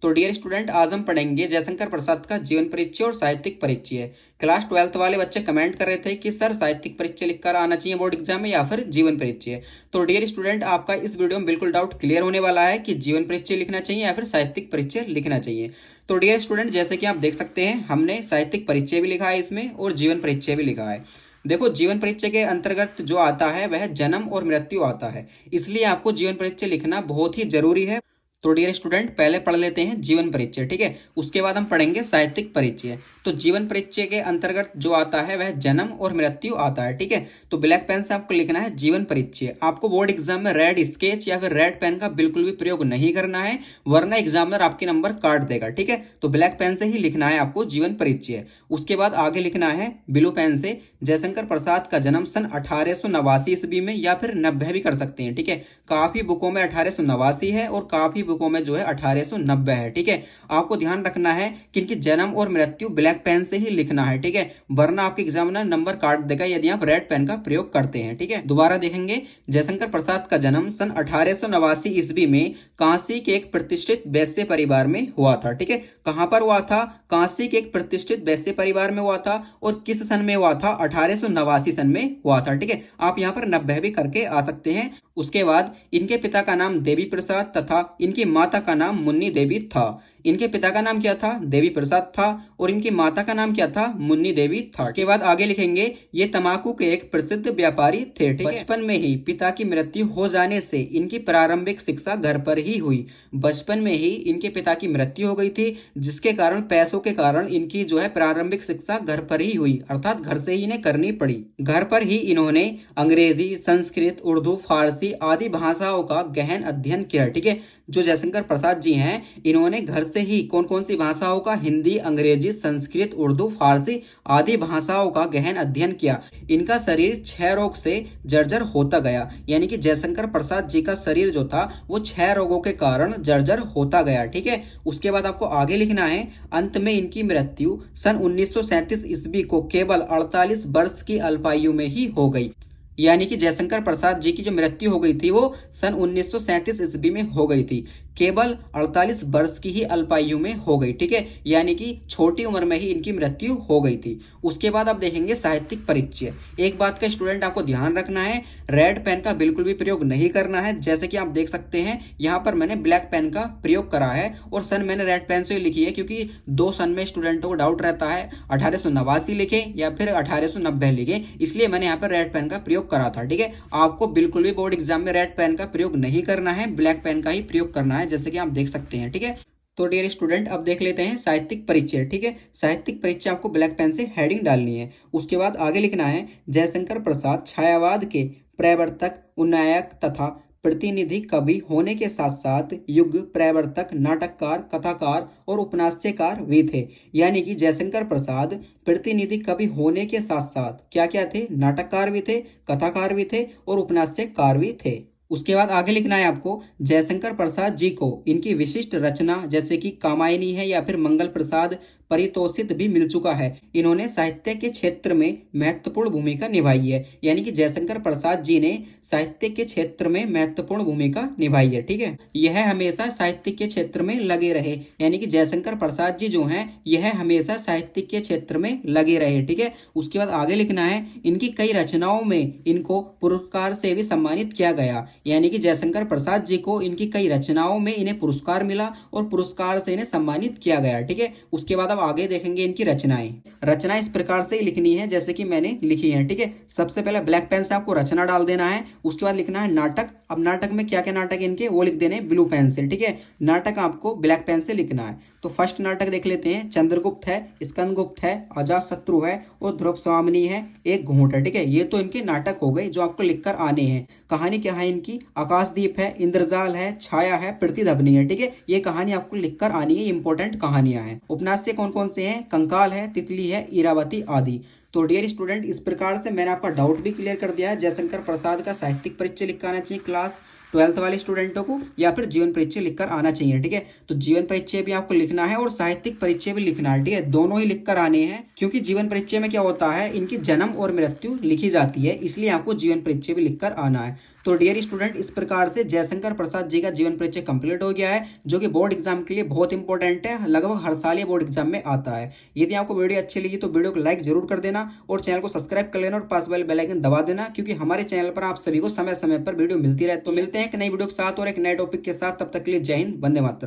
तो dear student, आज हम पढ़ेंगे जयशंकर प्रसाद का जीवन परिचय और साहित्यिक परिचय। क्लास 12th वाले बच्चे कमेंट कर रहे थे कि सर साहित्यिक परिचय लिखकर आना चाहिए बोर्ड एग्जाम में या फिर जीवन परिचय। तो डियर स्टूडेंट, आपका इस वीडियो में बिल्कुल डाउट क्लियर होने वाला है कि जीवन परिचय लिखना चाहिए या फिर साहित्यिक परिचय लिखना चाहिए। तो डियर स्टूडेंट, जैसे कि आप देख सकते हैं, हमने साहित्यिक परिचय भी लिखा है इसमें और जीवन परिचय भी लिखा है। देखो, जीवन परिचय के अंतर्गत जो आता है वह जन्म और मृत्यु आता है, इसलिए आपको जीवन परिचय लिखना बहुत ही जरूरी है। तो डियर स्टूडेंट, पहले पढ़ लेते हैं जीवन परिचय, ठीक है। उसके बाद हम पढ़ेंगे साहित्यिक परिचय। तो जीवन परिचय के अंतर्गत जो आता है वह जन्म और मृत्यु आता है, ठीक है। तो ब्लैक पेन से आपको लिखना है जीवन परिचय। आपको बोर्ड एग्जाम में रेड स्केच या फिर रेड पेन का बिल्कुल भी प्रयोग नहीं करना है, वरना एग्जामिनर आपके नंबर काट देगा, ठीक है। तो ब्लैक पेन से ही लिखना है आपको जीवन परिचय। उसके बाद आगे लिखना है ब्लू पेन से जयशंकर प्रसाद का जन्म सन 1889 ईस्वी में या फिर 90 भी कर सकते हैं, ठीक है। काफी बुकों में 1889 है और काफी बुकों में जो है 1890 है, ठीक है। आपको ध्यान रखना है कि इनकी जन्म और मृत्यु ब्लैक पेन से ही लिखना है, ठीक है, वरना आपके एग्जामिनर नंबर काट देगा यदि आप रेड पेन का प्रयोग करते हैं, ठीक है। दोबारा देखेंगे, जयशंकर प्रसाद का जन्म सन 1889 ईस्वी में काशी के एक प्रतिष्ठित वैश्य परिवार में हुआ था, ठीक है। कहां पर हुआ था? काशी के एक प्रतिष्ठित वैश्य परिवार में हुआ था। और किस सन में हुआ था? 1889 सन में हुआ था, ठीक है। आप यहाँ पर 90 भी करके आ सकते हैं। उसके बाद इनके पिता का नाम देवी प्रसाद तथा इनकी माता का नाम मुन्नी देवी था। इनके पिता का नाम क्या था? देवी प्रसाद था। और इनकी माता का नाम क्या था? मुन्नी देवी था। उसके बाद आगे लिखेंगे, ये तंबाकू के एक प्रसिद्ध व्यापारी थे, ठीक है। बचपन में ही पिता की मृत्यु हो जाने से इनकी प्रारंभिक शिक्षा घर पर ही हुई। बचपन में ही इनके पिता की मृत्यु हो गई थी, जिसके कारण पैसों के कारण इनकी जो है प्रारंभिक शिक्षा घर पर ही हुई, अर्थात घर से ही इन्हें करनी पड़ी। घर पर ही इन्होंने अंग्रेजी, संस्कृत, उर्दू, फारसी आदि भाषाओं का गहन अध्ययन किया, ठीक है। जो जयशंकर प्रसाद जी हैं, इन्होंने घर से ही कौन कौन सी भाषाओं का? हिंदी, अंग्रेजी, संस्कृत, उर्दू, फारसी आदि भाषाओं का गहन अध्ययन किया। इनका शरीर क्षय रोग से जर्जर होता गया, यानी कि जयशंकर प्रसाद जी का शरीर जो था वो क्षय रोगों के कारण जर्जर होता गया, ठीक है। उसके बाद आपको आगे लिखना है, अंत में इनकी मृत्यु सन 1937 ईस्वी को केवल 48 वर्ष की अल्पायु में ही हो गई। यानी कि जयशंकर प्रसाद जी की जो मृत्यु हो गई थी वो सन 1937 ईस्वी में हो गई थी, केवल 48 वर्ष की ही अल्पायु में हो गई, ठीक है। यानी कि छोटी उम्र में ही इनकी मृत्यु हो गई थी। उसके बाद आप देखेंगे साहित्यिक परिचय। एक बात का स्टूडेंट आपको ध्यान रखना है, रेड पेन का बिल्कुल भी प्रयोग नहीं करना है। जैसे कि आप देख सकते हैं, यहाँ पर मैंने ब्लैक पेन का प्रयोग करा है और सन मैंने रेड पेन से लिखी है, क्योंकि दो सन में स्टूडेंटों को डाउट रहता है 1889 लिखे या फिर 1890 लिखे, इसलिए मैंने यहाँ पर रेड पेन का प्रयोग करा था, ठीक है। आपको बिल्कुल भी बोर्ड एग्जाम में रेड पेन का प्रयोग नहीं करना है, ब्लैक पेन का ही प्रयोग करना है, जैसे कि आप देख सकते हैं, ठीक है। तो डियर स्टूडेंट, अब देख लेते हैं साहित्यिक परिचय, ठीक है। साहित्यिक परिचय आपको ब्लैक पेन से हेडिंग डालनी है। उसके बाद आगे लिखना है, जयशंकर प्रसाद छायावाद के प्रवर्तक, उन्नायक तथा प्रतिनिधि कवि होने के साथ साथ युग प्रवर्तक, नाटककार, कथाकार और उपन्यासकार भी थे। यानी कि जयशंकर प्रसाद प्रतिनिधि कवि होने के साथ साथ क्या क्या थे? नाटककार भी थे, कथाकार भी थे और उपन्यासकार भी थे। उसके बाद आगे लिखना है आपको, जयशंकर प्रसाद जी को इनकी विशिष्ट रचना जैसे कि कामायनी है या फिर मंगल प्रसाद परितोषित भी मिल चुका है। इन्होंने साहित्य के क्षेत्र में महत्वपूर्ण भूमिका निभाई है। यानी कि जयशंकर प्रसाद जी ने साहित्य के क्षेत्र में महत्वपूर्ण भूमिका निभाई है, ठीक है। यह हमेशा साहित्य के क्षेत्र में लगे रहे, यानी कि जयशंकर प्रसाद जी जो हैं यह हमेशा साहित्य के क्षेत्र में लगे रहे, ठीक है। उसके बाद आगे लिखना है, इनकी कई रचनाओं में इनको पुरस्कार से भी सम्मानित किया गया। यानी कि जयशंकर प्रसाद जी को इनकी कई रचनाओं में इन्हें पुरस्कार मिला और पुरस्कार से इन्हें सम्मानित किया गया, ठीक है। उसके बाद अब आगे देखेंगे इनकी रचनाएं इस प्रकार से ही लिखनी है जैसे कि मैंने लिखी है, ठीक है। सबसे पहले ब्लैक पेन से आपको रचना डाल देना है। उसके बाद लिखना है नाटक। अब नाटक में क्या क्या नाटक इनके वो लिख देने ब्लू पेन से, ठीक है। नाटक आपको ब्लैक पेन से लिखना है। तो फर्स्ट नाटक देख लेते हैं, चंद्रगुप्त है, स्कंदगुप्त है, अजात शत्रु है और ध्रुव स्वामिनी है, एक घूंट है, ठीक है। ये तो इनके नाटक हो गए जो आपको लिखकर आने हैं। कहानी क्या है इनकी? आकाशदीप है, इंद्रजाल है, छाया है, प्रतिध्वनि है, ठीक है। ये कहानी आपको लिखकर आनी है, इंपॉर्टेंट कहानियां हैं। उपन्यास से कौन कौन से हैं? कंकाल है, तितली है, इरावती आदि। तो डियर स्टूडेंट, इस प्रकार से मैंने आपका डाउट भी क्लियर कर दिया है। जयशंकर प्रसाद का साहित्यिक परिचय लिखकर आना चाहिए क्लास 12th वाले स्टूडेंटों को या फिर जीवन परिचय लिखकर आना चाहिए, ठीक है। तो जीवन परिचय भी आपको लिखना है और साहित्यिक परिचय भी लिखना है, ठीक है। दोनों ही लिखकर आने हैं, क्योंकि जीवन परिचय में क्या होता है, इनकी जन्म और मृत्यु लिखी जाती है, इसलिए आपको जीवन परिचय भी लिखकर आना है। तो डियर स्टूडेंट, इस प्रकार से जयशंकर प्रसाद जी का जीवन परिचय कंप्लीट हो गया है, जो कि बोर्ड एग्जाम के लिए बहुत इंपॉर्टेंट है। लगभग हर साल ये बोर्ड एग्जाम में आता है। यदि आपको वीडियो अच्छी लगी तो वीडियो को लाइक जरूर कर देना और चैनल को सब्सक्राइब कर लेना और पास वाले बेल आइकन दबा देना, क्योंकि हमारे चैनल पर आप सभी को समय समय पर वीडियो मिलती रहे। तो मिलते हैं एक नई वीडियो के साथ और एक नए टॉपिक के साथ। तब तक के लिए जय हिंद, वंदे मातरम।